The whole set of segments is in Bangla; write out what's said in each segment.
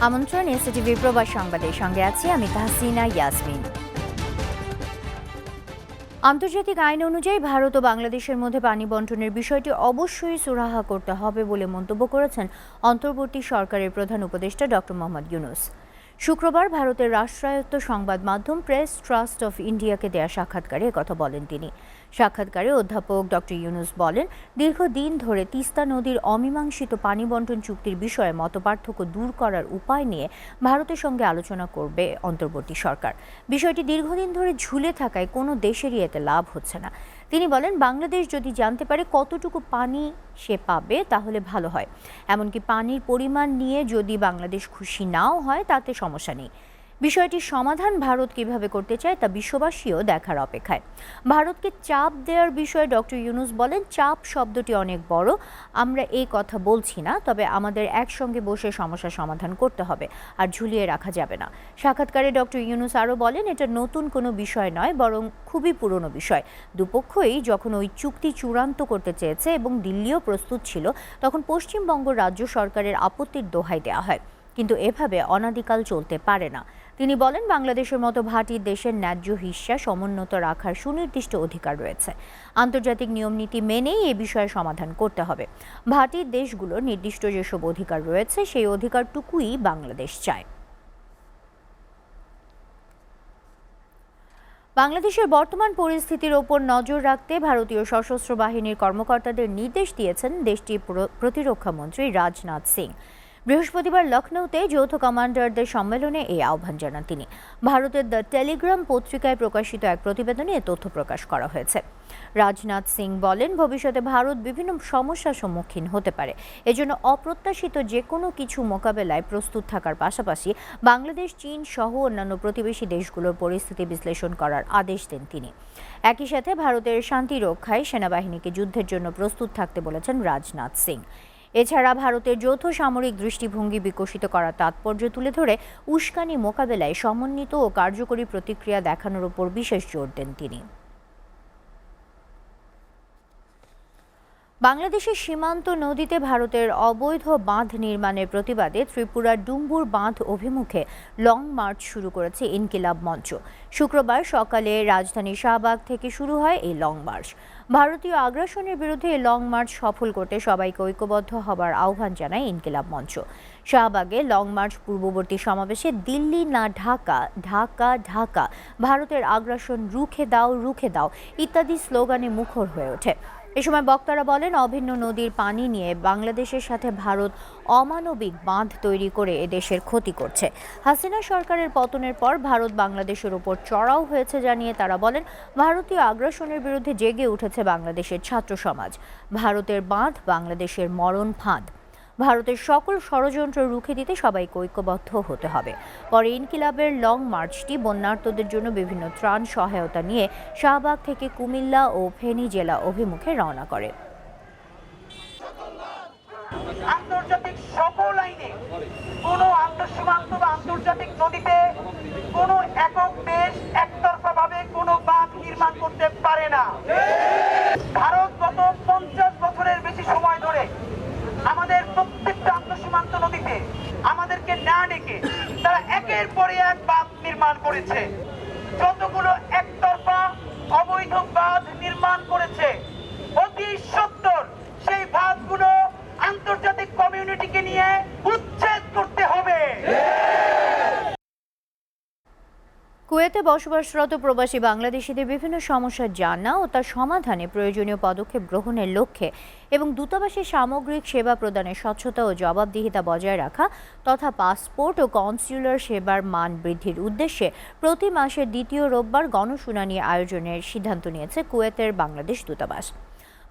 আমন্ত্রণ এসটিভি প্রবাস সংবাদের সঙ্গে আছি আমি তাহসিনা ইয়াসমিন। আন্তর্জাতিক আইন অনুযায়ী ভারত ও বাংলাদেশের মধ্যে পানি বণ্টনের বিষয়টি অবশ্যই সুরাহা করতে হবে বলে মন্তব্য করেছেন অন্তর্বর্তী সরকারের প্রধান উপদেষ্টা ডক্টর মোহাম্মদ ইউনূস। শুক্রবার ভারতের রাষ্ট্রায়ত্ত সংবাদ মাধ্যম প্রেস ট্রাস্ট অফ ইন্ডিয়াকে দেয়া সাক্ষাৎকারে একথা বলেন তিনি। সাক্ষাৎকারে অধ্যাপক ডক্টর ইউনূস বলেন, দীর্ঘদিন ধরে তিস্তা নদীর অমীমাংসিত পানি বণ্টন চুক্তির বিষয়ে মতপার্থক্য দূর করার উপায় নিয়ে ভারতের সঙ্গে আলোচনা করবে অন্তর্বর্তী সরকার। বিষয়টি দীর্ঘদিন ধরে ঝুলে থাকায় কোনো দেশেরই এতে লাভ হচ্ছে না। তিনি বলেন, বাংলাদেশ যদি জানতে পারে কতটুকু পানি সে পাবে তাহলে ভালো হয়। এমনকি পানির পরিমাণ নিয়ে যদি বাংলাদেশ খুশি নাও হয় তাতে সমস্যা নেই। বিষয়টির সমাধান ভারত কিভাবে করতে চায় তা বিশ্ববাসীও দেখার অপেক্ষায়। ভারতকে চাপ দেওয়ার বিষয়ে ডক্টর ইউনূস বলেন, চাপ শব্দটি অনেক বড়, আমরা এই কথা বলছি না, তবে আমাদের একসঙ্গে বসে সমস্যা সমাধান করতে হবে, আর ঝুলিয়ে রাখা যাবে না। সাক্ষাৎকারে ডক্টর ইউনূস আরও বলেন, এটা নতুন কোনো বিষয় নয়, বরং খুবই পুরনো বিষয়। দুপক্ষই যখন ওই চুক্তি চূড়ান্ত করতে চেয়েছে এবং দিল্লিও প্রস্তুত ছিল, তখন পশ্চিমবঙ্গ রাজ্য সরকারের আপত্তির দোহাই দেওয়া হয়, কিন্তু এভাবে অনাদিকাল চলতে পারে না। তিনি বলেন, বাংলাদেশের মতো ভাটি দেশের ন্যায্য হিস্যা সমুন্নত রাখার সুনির্দিষ্ট অধিকার রয়েছে। আন্তর্জাতিক নিয়মনীতি মেনেই এ বিষয়ে সমাধান করতে হবে। ভাটির দেশগুলোর নির্দিষ্ট যেসব অধিকার রয়েছে সেই অধিকারটুকুই বাংলাদেশ চায়। বাংলাদেশের বর্তমান পরিস্থিতির ওপর নজর রাখতে ভারতীয় সশস্ত্র বাহিনীর কর্মকর্তাদের নির্দেশ দিয়েছেন দেশটির প্রতিরক্ষা মন্ত্রী রাজনাথ সিং। বৃহস্পতিবার লখনৌতে যৌথ কমান্ডারদের সম্মেলনে এই আহ্বান জানান তিনি। ভারতের দ্য টেলিগ্রাম পত্রিকায় প্রকাশিত এক প্রতিবেদনে এ তথ্য প্রকাশ করা হয়েছে। রাজনাথ সিং বলেন, ভবিষ্যতে ভারত বিভিন্ন সমস্যার সম্মুখীন হতে পারে। এজন্য অপ্রত্যাশিত যে কোনো কিছু মোকাবেলায় প্রস্তুত থাকার পাশাপাশি বাংলাদেশ, চীন সহ অন্যান্য প্রতিবেশী দেশগুলোর পরিস্থিতি বিশ্লেষণ করার আদেশ দেন তিনি। একই সাথে ভারতের শান্তি রক্ষায় সেনাবাহিনীকে যুদ্ধের জন্য প্রস্তুত থাকতে বলেছেন রাজনাথ সিং। এছাড়া ভারতের যৌথ সামরিক দৃষ্টিভঙ্গি বিকশিত করার তাৎপর্য তুলে ধরে উস্কানি মোকাবেলায় সমন্বিত ও কার্যকরী প্রতিক্রিয়া দেখানোর উপর বিশেষ জোর দেন তিনি। বাংলাদেশের সীমান্ত নদীতে ভারতের অবৈধ বাঁধ নির্মাণের প্রতিবাদে ত্রিপুরার ডুম্বুর বাঁধ অভিমুখে লং মার্চ শুরু করেছে ইনকিলাব মঞ্চ। শুক্রবার সকালে রাজধানী শাহবাগ থেকে শুরু হয় এই লং মার্চ। ভারতীয় আগ্রাসনের বিরুদ্ধে এই লং মার্চ সফল করতে সবাইকে ঐক্যবদ্ধ হবার আহ্বান জানায় ইনকিলাব মঞ্চ। শাহবাগে লং মার্চ পূর্ববর্তী সমাবেশে দিল্লি না ঢাকা, ঢাকা ঢাকা, ভারতের আগ্রাসন রুখে দাও, রুখে দাও ইত্যাদি স্লোগানে মুখর হয়ে ওঠে। এ সময় বক্তারা বলেন, অভিন্ন নদীর পানি নিয়ে বাংলাদেশের সাথে ভারত অমানবিক বাঁধ তৈরি করে এদেশের ক্ষতি করছে। হাসিনা সরকারের পতনের পর ভারত বাংলাদেশের ওপর চড়াও হয়েছে জানিয়ে তারা বলেন, ভারতীয় আগ্রাসনের বিরুদ্ধে জেগে উঠেছে বাংলাদেশের ছাত্র সমাজ। ভারতের বাঁধ বাংলাদেশের মরণ ফাঁদ। ভারতের সকল ষড়যন্ত্র রুখে দিতে সবাইকে ঐক্যবদ্ধ হতে হবে। পরে ইনকিলাবের লং মার্চটি বন্যার্তদের জন্য বিভিন্ন ত্রাণ সহায়তা নিয়ে শাহবাগ থেকে কুমিল্লা ও ফেনী জেলা অভিমুখে রওনা করে। আন্তর্জাতিক সকল আইনে কোনো আন্তঃসীমান্ত বা আন্তর্জাতিক নদীতে কোনো একক দেশ একতরফাভাবে কোনো বাঁধ নির্মাণ করতে পারে না। ভারত গত 50 বছরের বেশি সময় ধরে আমাদের প্রত্যেকটা আন্তঃসীমান্ত নদীতে আমাদেরকে না ডেকে তারা একের পরে এক বাঁধ নির্মাণ করেছে। যতগুলো একতরফা অবৈধ বাঁধ নির্মাণ করেছে, অতি সত্বর সেই বাঁধগুলো আন্তর্জাতিক কমিউনিটিকে নিয়ে উচ্ছেদ করতে হবে। কুয়েতে বসবাসরত প্রবাসী বাংলাদেশিদের বিভিন্ন সমস্যা জানা ও তার সমাধানে প্রয়োজনীয় পদক্ষেপ গ্রহণের লক্ষ্যে এবং দূতাবাসের সামগ্রিক সেবা প্রদানের স্বচ্ছতা ও জবাবদিহিতা বজায় রাখা তথা পাসপোর্ট ও কনস্যুলার সেবার মান বৃদ্ধির উদ্দেশ্যে প্রতি মাসের দ্বিতীয় রোববার গণশুনানি আয়োজনের সিদ্ধান্ত নিয়েছে কুয়েতের বাংলাদেশ দূতাবাস।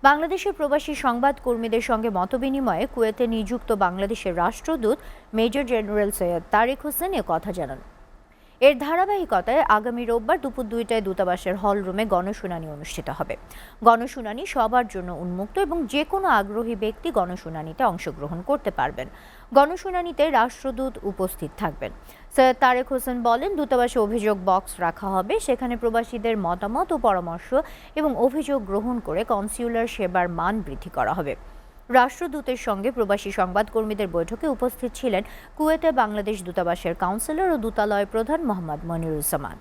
বাংলাদেশের প্রবাসী সংবাদকর্মীদের সঙ্গে মতবিনিময়ে কুয়েতে নিযুক্ত বাংলাদেশের রাষ্ট্রদূত মেজর জেনারেল সৈয়দ তারেক হোসেন এ কথা জানান। এর ধারাবাহিকতায় আগামী রোববার দুপুর 2টায় দূতাবাসের হল রুমে গণশুনানি অনুষ্ঠিত হবে। গণশুনানি সবার জন্য উন্মুক্ত এবং যে কোনো আগ্রহী ব্যক্তি গণশুনানিতে অংশগ্রহণ করতে পারবেন। গণশুনানিতে রাষ্ট্রদূত উপস্থিত থাকবেন। সৈয়দ তারেক হোসেন বলেন, দূতাবাসে অভিযোগ বক্স রাখা হবে, সেখানে প্রবাসীদের মতামত ও পরামর্শ এবং অভিযোগ গ্রহণ করে কনস্যুলার সেবার মান বৃদ্ধি করা হবে। রাষ্ট্রদূতের সঙ্গে প্রবাসী সংবাদকর্মীদের বৈঠকে উপস্থিত ছিলেন কুয়েতে বাংলাদেশ দূতাবাসের কাউন্সিলর ও দূতালয় প্রধান মোহাম্মদ মনিরুজ্জামান।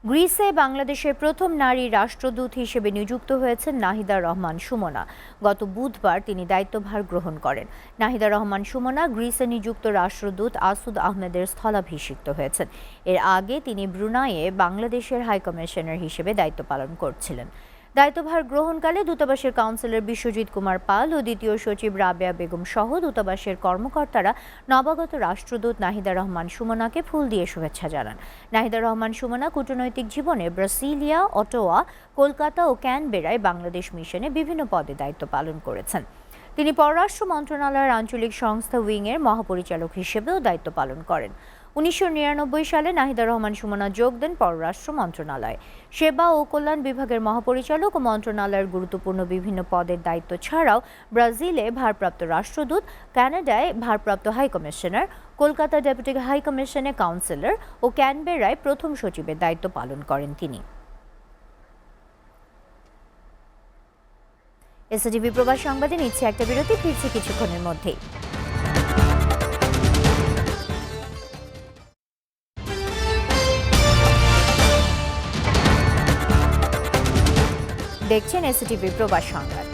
গ্রিসে বাংলাদেশের প্রথম নারী রাষ্ট্রদূত হিসেবে নিযুক্ত হয়েছেন নাহিদা রহমান সুমনা। গত বুধবার তিনি দায়িত্বভার গ্রহণ করেন। নাহিদা রহমান সুমনা গ্রিসে নিযুক্ত রাষ্ট্রদূত আসুদ আহমেদের স্থলাভিষিক্ত হয়েছেন। এর আগে তিনি ব্রুনাইয়ে বাংলাদেশের হাইকমিশনার হিসেবে দায়িত্ব পালন করছিলেন। দায়িত্বভার গ্রহণকালে দূতাবাসের কাউন্সিলর বিশ্বজিৎ কুমার পাল ও দ্বিতীয় সচিব রাবেয়া বেগম সহ দূতাবাসের কর্মকর্তারা নবাগত রাষ্ট্রদূত নাহিদা রহমান সুমনাকে ফুল দিয়ে শুভেচ্ছা জানান। নাহিদা রহমান সুমনা কূটনৈতিক জীবনে ব্রাসিলিয়া, অটোয়া, কলকাতা ও ক্যানবেরায় বাংলাদেশ মিশনে বিভিন্ন পদে দায়িত্ব পালন করেছেন। তিনি পররাষ্ট্র মন্ত্রণালয়ের আঞ্চলিক সংস্থা উইংয়ের মহাপরিচালক হিসেবেও দায়িত্ব পালন করেন। 1999 সালে নাহিদা রহমান সুমনা যোগ দেন পররাষ্ট্র মন্ত্রণালয়ে। সেবা ও কল্যাণ বিভাগের মহাপরিচালক ও মন্ত্রণালয়ের গুরুত্বপূর্ণ বিভিন্ন পদের দায়িত্ব ছাড়াও ব্রাজিলে ভারপ্রাপ্ত রাষ্ট্রদূত, কানাডায় ভারপ্রাপ্ত হাইকমিশনার, কলকাতা ডেপুটি হাইকমিশনে কাউন্সিলর ও ক্যানবেরায় প্রথম সচিবের দায়িত্ব পালন করেন তিনি। এসটিভি প্রবাস সংবাদে নিচ্ছে একটা বিরতি, ফিরছে কিছুক্ষণের মধ্যেই। দেখছেন এসটিভি প্রবাস সংবাদ।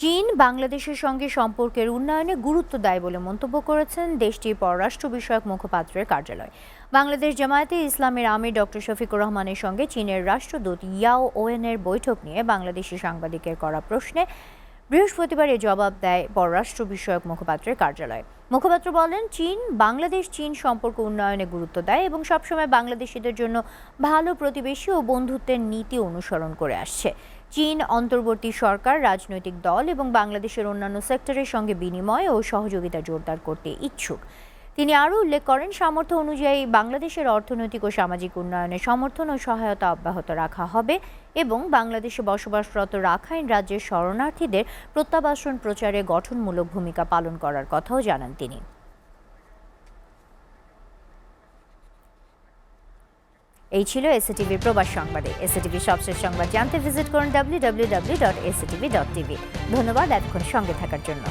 চীন বাংলাদেশের সঙ্গে সম্পর্কের উন্নয়নে গুরুত্ব দেয় বলে মন্তব্য করেছেন দেশটির পররাষ্ট্র বিষয়ক মুখপাত্রের কার্যালয়। বাংলাদেশ জামায়াতে ইসলামের আমির ডক্টর শফিকুর রহমানের সঙ্গে চীনের রাষ্ট্রদূত ইয়াও ওয়েনের বৈঠক নিয়ে বাংলাদেশি সাংবাদিকের করা প্রশ্নে বৃহস্পতিবার এ জবাব দেয় পররাষ্ট্র বিষয়ক মুখপাত্রের কার্যালয়। মুখপাত্র বলেন, চীন সম্পর্ক উন্নয়নে গুরুত্ব দেয় এবং সবসময় বাংলাদেশিদের জন্য ভালো প্রতিবেশী ও বন্ধুত্বের নীতি অনুসরণ করে আসছে। চীন অন্তর্বর্তী সরকার, রাজনৈতিক দল এবং বাংলাদেশের অন্যান্য সেক্টরের সঙ্গে বিনিময় ও সহযোগিতা জোরদার করতে ইচ্ছুক। তিনি আরও উল্লেখ করেন, সামর্থ্য অনুযায়ী বাংলাদেশের অর্থনৈতিক ও সামাজিক উন্নয়নে সমর্থন ও সহায়তা অব্যাহত রাখা হবে এবং বাংলাদেশে বসবাসরত রাখাইন রাজ্যের শরণার্থীদের প্রত্যাবাসন প্রচারে গঠনমূলক ভূমিকা পালন করার কথাও জানান তিনি। এই ছিল এসটিভির প্রবাস সংবাদে। এসটিভির সবশেষ সংবাদ জানতে ভিজিট করুন www.sctv.tv। ধন্যবাদ এতক্ষণ সঙ্গে থাকার জন্য।